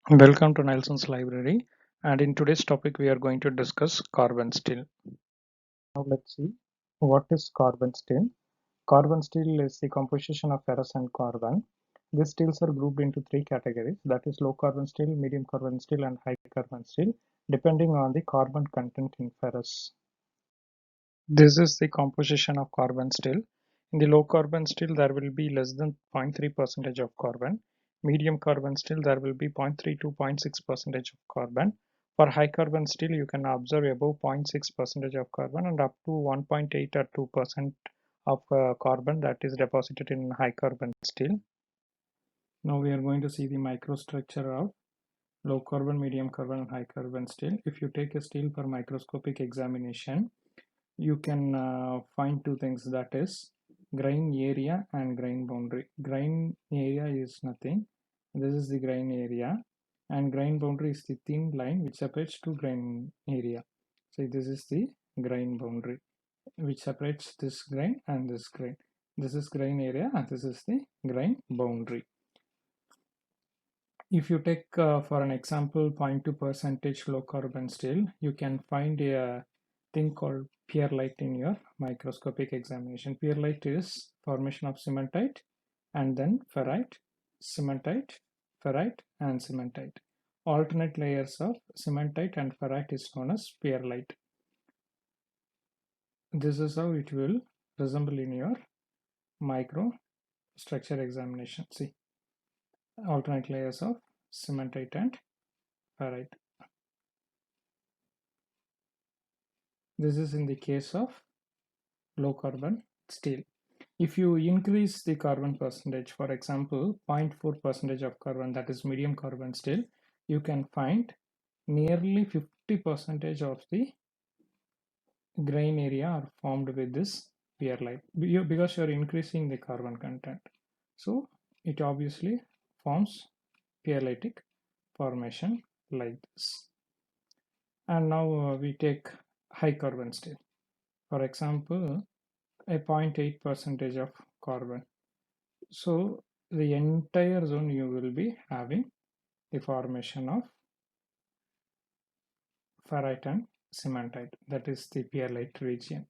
Welcome to Nelson's Library, and in today's topic we are going to discuss carbon steel. Now let's see what is carbon steel. Carbon steel is the composition of ferrous and carbon. These steels are grouped into three categories, that is low carbon steel, medium carbon steel and high carbon steel, depending on the carbon content in ferrous. This is the composition of carbon steel. In the low carbon steel, there will be less than 0.3% of carbon. Medium carbon steel, there will be 0.3 to 0.6% of carbon. For high carbon steel, you can observe above 0.6% of carbon and up to 1.8 or 2% of carbon that is deposited in high carbon steel. Now we are going to see the microstructure of low carbon, medium carbon and high carbon steel. If you take a steel for microscopic examination, you can find two things, that is grain area and grain boundary. Grain area is nothing, this is the grain area, and grain boundary is the thin line which separates two grain area. So this is the grain boundary which separates this grain and this grain. This is grain area and this is the grain boundary. If you take for an example 0.2% low carbon steel, you can find a thing called pearlite in your microscopic examination. Pearlite is formation of cementite and then ferrite, cementite, ferrite and cementite. Alternate layers of cementite and ferrite is known as pearlite. This is how it will resemble in your microstructure examination. See, alternate layers of cementite and ferrite. This is in the case of low carbon steel. If you increase the carbon percentage, for example 0.4% of carbon, that is medium carbon steel, you can find nearly 50% of the grain area are formed with this pearlite because you are increasing the carbon content. So it obviously forms pearlitic formation like this. And now we take high carbon steel. For example, a 0.8% of carbon. So the entire zone you will be having the formation of ferrite and cementite, that is the pearlite region.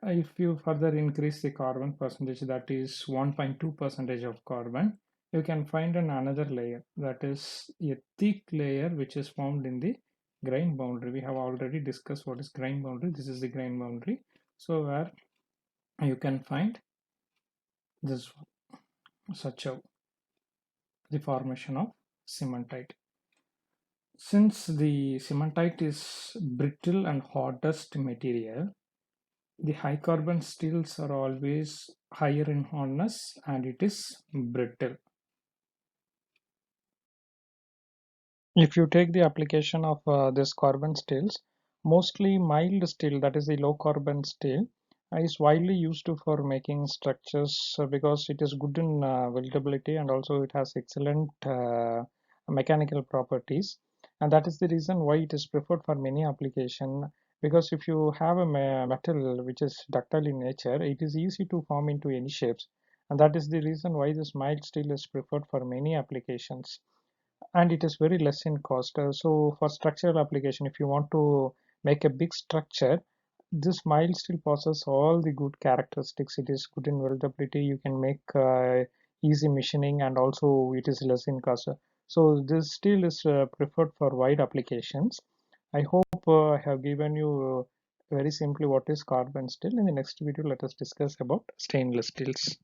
If you further increase the carbon percentage, that is 1.2% of carbon, you can find another layer, that is a thick layer which is formed in the grain boundary. We have already discussed what is grain boundary. This is the grain boundary. So where you can find this such a the formation of cementite. Since the cementite is brittle and hardest material, the high carbon steels are always higher in hardness and it is brittle. If you take the application of this carbon steels, mostly mild steel, that is the low carbon steel, is widely used for making structures because it is good in weldability and also it has excellent mechanical properties, and that is the reason why it is preferred for many application. Because if you have a metal which is ductile in nature, it is easy to form into any shapes, and that is the reason why this mild steel is preferred for many applications, and it is very less in cost. So for structural application, if you want to make a big structure, this mild steel possesses all the good characteristics. It is good in weldability, you can make easy machining, and also it is less in cost. So this steel is preferred for wide applications. I hope I have given you very simply what is carbon steel. In the next video, let us discuss about stainless steels.